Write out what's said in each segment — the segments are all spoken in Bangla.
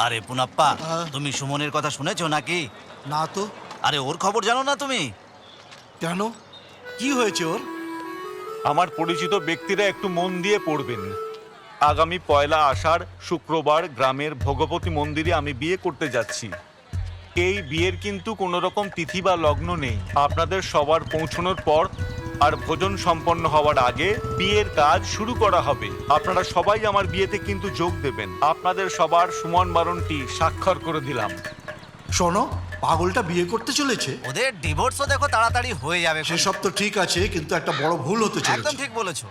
আরে পুনাপ্পা, তুমি সুমনের কথা শুনেছো নাকি? না তো। আরে ওর খবর জানো না তুমি? কেন, কি হয়েছে ওর? আমার পরিচিত ব্যক্তিরা একটু মন দিয়ে পড়বেন। আগামী 1 আষাঢ় শুক্রবার গ্রামের ভগবতী মন্দিরে আমি বিয়ে করতে যাচ্ছি। এই বিয়ের কিন্তু কোনো রকম তিথি বা লগ্ন নেই। আপনাদের সবার পৌঁছানোর পর আর ভোজন সম্পন্ন হওয়ার আগে বিয়ের কাজ শুরু করা হবে। আপনারা সবাই আমার বিয়েতে কিন্তু যোগ দেবেন। আপনাদের সবার সুমন বারণটি স্বাক্ষর করে দিলাম। শোনো, পাগলটা বিয়ে করতে চলেছে। ওদের ডিভোর্সও দেখো তাড়াতাড়ি হয়ে যাবে। সেসব তো ঠিক আছে, কিন্তু একটা বড় ভুল হতে একদম চলেছে। ঠিক বলেছো।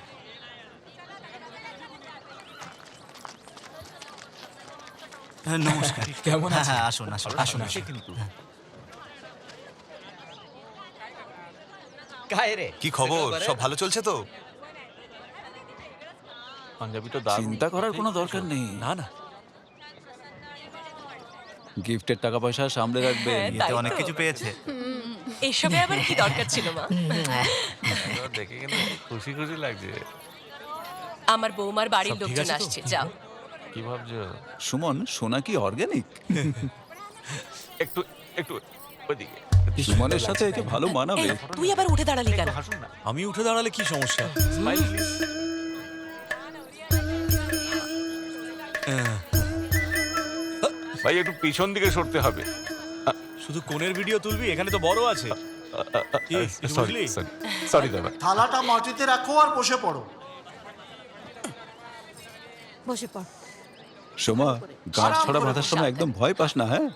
নমস্কার। কেমন হ্যাঁ আছেন? হ্যাঁ, আসুন আসুন আসুন আসুন। কিন্তু কি খবর? সব ভালো চলছে তো? পাঞ্জাবিটা দারুণ। চিন্তা করার কোনো দরকার নেই। না না, গিফটের টাকা পয়সা সামলে রাখবে। এতে অনেক কিছু পেয়েছে। এসবে আবার কি দরকার ছিল মা? দেখে কিন্তু খুশি খুশি লাগছে। আমার বৌমার বাড়ির সব ঠিক লোকজন আছে তো? আসছে, যাও। কি ভাবছো? সুমন, সোনা কি অর্গানিক? একটু একটু ওইদিকে। সুমনের সাথে একে ভালো মানাবে। এই, তুই আবার উঠে দাঁড়ালি কেন? হাসুন না। আমি উঠে দাঁড়ালে কি সমস্যা? Smile please. ভাই একটু পিছন দিকে সরতে হবে। শুধু কোণের ভিডিও তুলবি? এখানে তো বড় আছে। কি, কিছু সরি বুঝলি? সরি সরি দাদা। থালাটা মাটিতে রাখো আর বসে পড়ো। বসে পড়। সোমা, গাছ ছড়া বাঁধার সময় একদম ভয় পাস না, হ্যাঁ?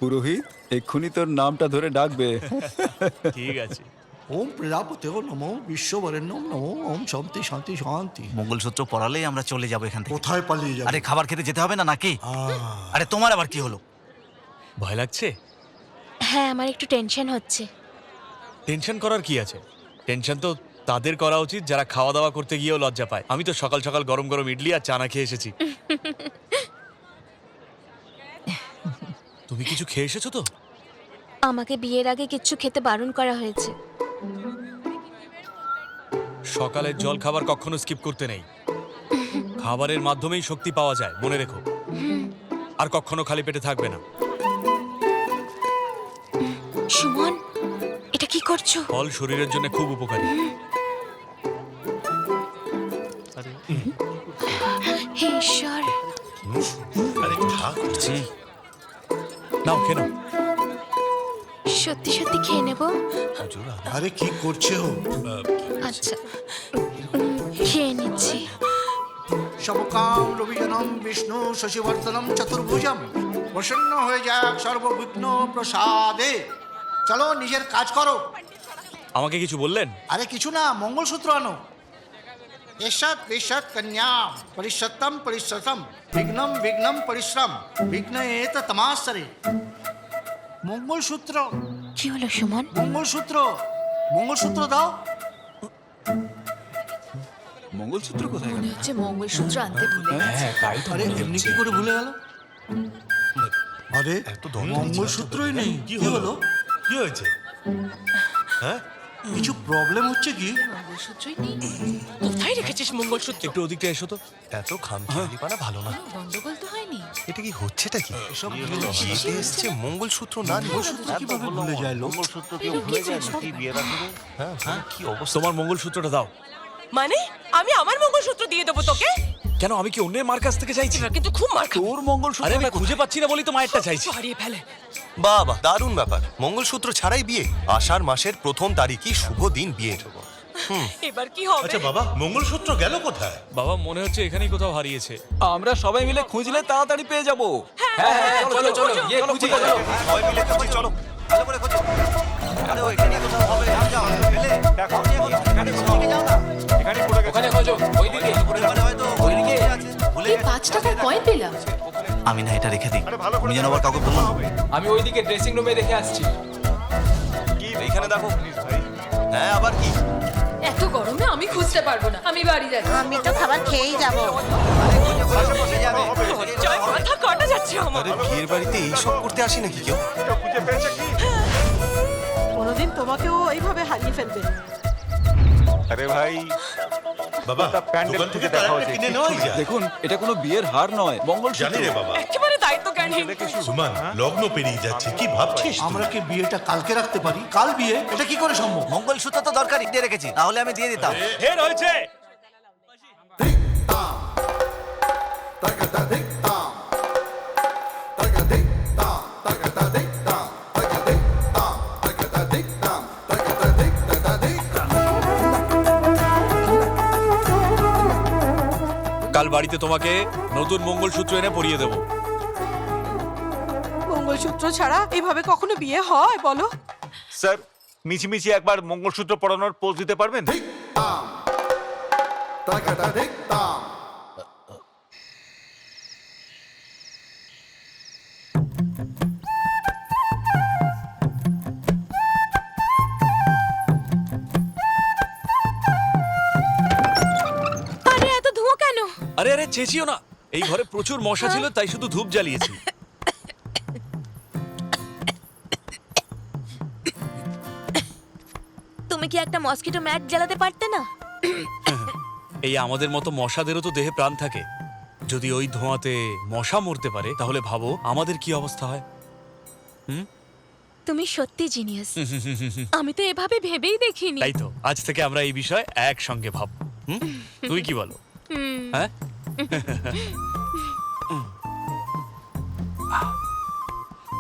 পুরোহিত এক্ষুনি তোর নামটা ধরে ডাকবে। ঠিক আছে। ওম প্রজাপতে নমো বিশ্ববরেণ্যম নমো ওম শান্তি শান্তি শান্তি। মঙ্গলসূত্র পরালেই আমরা চলে যাবো এখান থেকে। কোথায় পালিয়ে যাবে? আরে খাবার খেতে যেতে হবে না নাকি? আরে তোমার আবার কি হলো? ভয় লাগছে? হ্যাঁ, আমার একটু টেনশন হচ্ছে। টেনশন করার কি আছে? টেনশন তো তাদের করা উচিত যারা খাওয়া দাওয়া করতে গিয়েও লজ্জা পায়। আমি তো সকাল সকাল গরম গরম ইডলি আর চানা খেয়ে এসেছি। তুমি কিছু খেয়ে এসেছো তো? আমাকে বিয়ের আগে কিচ্ছু খেতে বারণ করা হয়েছে। সকালের জল খাবার কখনো স্কিপ করতে নেই। খাবারের মাধ্যমেই শক্তি পাওয়া যায়, মনে রেখো। আর কখনো খালি পেটে থাকবে না। সুমন, এটা কি করছো? ফল শরীরের জন্য খুব উপকারী। হে ঈশ্বর, আরে থাক করছি। নাও খেয়ে নাও। সত্যি সত্যি খেয়ে নেব? আরে কি করছে ও? আচ্ছা, খেয়ে নিচ্ছি। সবকাম রবিজনম বিষ্ণু শশিবর্ধনম চতুর্ভুজম প্রসন্ন হয়ে যাক সর্ববিঘ্ন প্রসাদে। চলো নিজের কাজ করো। আমাকে কিছু বললেন? আরে কিছু না, মঙ্গলসূত্র আনো। এষৎ বিষৎ কন্যা পরিষত্তম পরিশ্রতম বিঘ্নম বিঘ্নম পরিশ্রম বিঘ্ন এত তমাসরে। মঙ্গলসূত্র, কি হলো সুমন? মঙ্গলসূত্র, মঙ্গলসূত্র দাও। মঙ্গলসূত্র কোথায় গেল? হচ্ছে মঙ্গলসূত্র আনতে ভুলে গেছি। হ্যাঁ, তাই তো আরে মনে এমনি হচ্ছে। কি করে ভুলে গেল? আরে মঙ্গলসূত্রই নেই, কি হলো? কি হয়েছে? হ্যাঁ, কিছু প্রবলেম হচ্ছে কি? মঙ্গলসূত্রই নেই। কোথায় রেখেছিস মঙ্গলসূত্র? একটু ওদিকটা এসো তো। এত খামখেয়ালিপনা ভালো না। গন্ডগোল তো হয়নি? এটা কি হচ্ছেটা কি? এসব বিয়েতে এসছে মঙ্গলসূত্র না নিয়ে। মঙ্গলসূত্র কিভাবে ভুলে যায় লোক? মঙ্গলসূত্র কেউ ভুলে যায় নাকি বিয়ের আগে? হ্যাঁ, কি অবস্থা? তোমার মঙ্গলসূত্রটা দাও। মানে আমি আমার মঙ্গলসূত্র দিয়ে দেবো তোকে? কেন, আমি কি অন্যের মার কাছ থেকে চাইছি? এবার কিন্তু খুব মার খাবো। তোর মঙ্গলসূত্র আরে আমি খুঁজে পাচ্ছি না বলি তো মায়েরটা চাইছি। হারিয়ে ফেলে। বাবা, দারুণ ব্যাপার। মঙ্গলসূত্র ছাড়াই বিয়ে। আষাঢ় মাসের প্রথম তারিখই শুভ দিন বিয়ের। এবার কি হবে? আচ্ছা বাবা, মঙ্গলসূত্র গেল কোথায়? বাবা মনে হচ্ছে এখানেই কোথাও হারিয়েছে। আমরা সবাই মিলে খুঁজলে তাড়াতাড়ি পেয়ে যাবো। হ্যাঁ, চলো চলো, গিয়ে খুঁজি, চলো। সবাই মিলে খুঁজি, চলো। ভালো করে খোঁজো। আরে ওইখানে কোথাও হবে, যাও যাও। ফেলে দেখো, এখানে কোথাও নিয়ে যাও না। এখানে পড়ে গেছে। ওখানে খোঁজো, ওইদিকে। ওখানে হয়তো ওইদিকে আছে। ভুলে এই গেছে। 5 টাকার কয়েন পেলাম। আমি না এটা রেখে দিই। আরে ভালো করে তুমি যেন আবার কাউকে বলো না। হবে। আমি ওইদিকে ড্রেসিং রুমে রেখে আসছি। কি এইখানে দেখো। প্লিজ ভাই। হ্যাঁ, আবার কি? এত গরমে আমি খুঁজতে পারবো না, আমি বাড়ি যাচ্ছি। আমি তো খাবার খেয়েই যাব। বসে যাবে। জয়, মাথা কাটা যাচ্ছে আমার। আরে বিয়ের বাড়িতে এইসব করতে আসি নাকি কেউ? কেউ খুঁজে পেয়েছে কি? কোনোদিন তোমাকেও এইভাবে হারিয়ে ফেলবে। আরে ভাই, বাবা, প্যান্ডেল দোকান থেকে থেকে দেখা তারা হয়েছে। কিনে নেওয়াই যায়। দেখুন, এটা কোনো বিয়ের হার নয়, মঙ্গলসূত্র। জানি রে বাবা। একেবারে দায়িত্ব ছেলে কিছু সুমান লগ্ন পেরিয়ে যাচ্ছে কি ভাবছিস তুই? আমরা কি বিয়েটা কালকে রাখতে পারি? কাল বিয়ে, এটা কি করে সম্ভব? মঙ্গলসূত্র তো দরকারি দিয়ে রেখেছি, তাহলে আমি দিয়ে দিতাম। ঢের হয়েছে। কাল বাড়িতে তোমাকে নতুন মঙ্গলসূত্র এনে পরিয়ে দেবো। মঙ্গলসূত্র ছাড়া এভাবে কখনো বিয়ে হয় বলো? স্যার, মিছিমিছি একবার মঙ্গলসূত্র পরানোর পোজ দিতে পারবেন? আরে এত ধোঁয়া কেন? আরে আরে চেঁচিও না, এই ঘরে প্রচুর মশা ছিল তাই শুধু ধূপ জ্বালিয়েছি। তুমি কি একটা মসকিটো ম্যাট জ্বালাতে পারতে না? এই আমাদের মতো মশাদেরও তো দেহে প্রাণ থাকে। যদি ওই ধোঁয়াতে মশা মরতে পারে তাহলে ভাবো আমাদের কি অবস্থা হয়। তুমি সত্যি জিনিয়াস। আমি তো এভাবে ভেবেই দেখিনি। তাই তো আজ থেকে আমরা এই বিষয়ে একসঙ্গে ভাববো। তুই কি বলো? হ্যাঁ,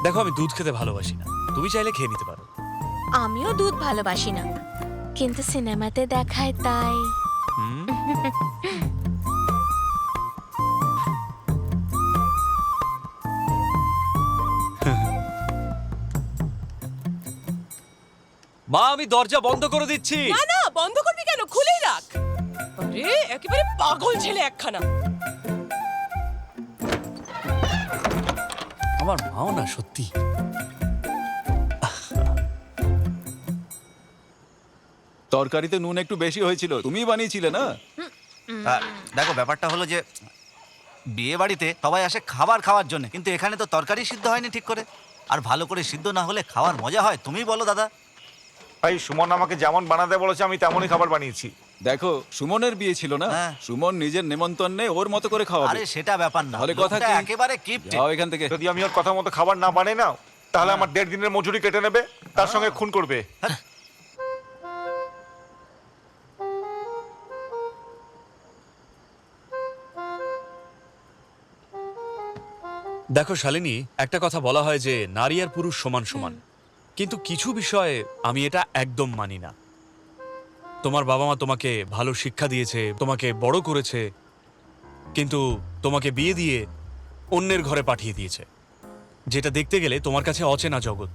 দেখো আমি দুধ খেতে ভালোবাসি না, তুমি চাইলে খেয়ে নিতে পারো। আমিও দুধ ভালোবাসি না, কিন্তু সিনেমাতে দেখায় তাই। মা আমি দরজা বন্ধ করে দিচ্ছি। না না, বন্ধ করবি কেন? খুলেই রাখ। আরে একেবারে পাগল ছেলে একখানা। আমার মাও না সত্যি। তরকারিতে নুন একটু বেশি হয়েছিল, তুমিই বানিয়েছিলে না? দেখো ব্যাপারটা হলো যে বিয়ে বাড়িতে সবাই আসে খাবার খাওয়ার জন্য, কিন্তু এখানে তো তরকারি সিদ্ধ হয়নি ঠিক করে। আর ভালো করে সিদ্ধ না হলে খাওয়ার মজা হয়? তুমিই বলো দাদা। ভাই, সুমন আমাকে যেমন বানাতে বলেছে আমি তেমনই খাবার বানিয়েছি। দেখো, সুমনের বিয়ে ছিল না, হ্যাঁ। সুমন নিজের নেমন্তন্নে ওর মতো করে খাওয়াবে। আরে সেটা ব্যাপার না, তাহলে কথা লোকটা কি? একেবারে কিপটে। যাও এখান থেকে। যদি আমি ওর কথা মতো খাবার না বানাই না, তাহলে আমার 1.5 দিনের মজুরি কেটে নেবে, তার সঙ্গে খুন করবে। দেখো শালিনী, একটা কথা বলা হয় যে নারী আর পুরুষ সমান সমান, কিন্তু কিছু বিষয়ে আমি এটা একদম মানি না। তোমার বাবা মা তোমাকে ভালো শিক্ষা দিয়েছে, তোমাকে বড় করেছে, কিন্তু তোমাকে বিয়ে দিয়ে অন্যের ঘরে পাঠিয়ে দিয়েছে, যেটা দেখতে গেলে তোমার কাছে অচেনা জগৎ।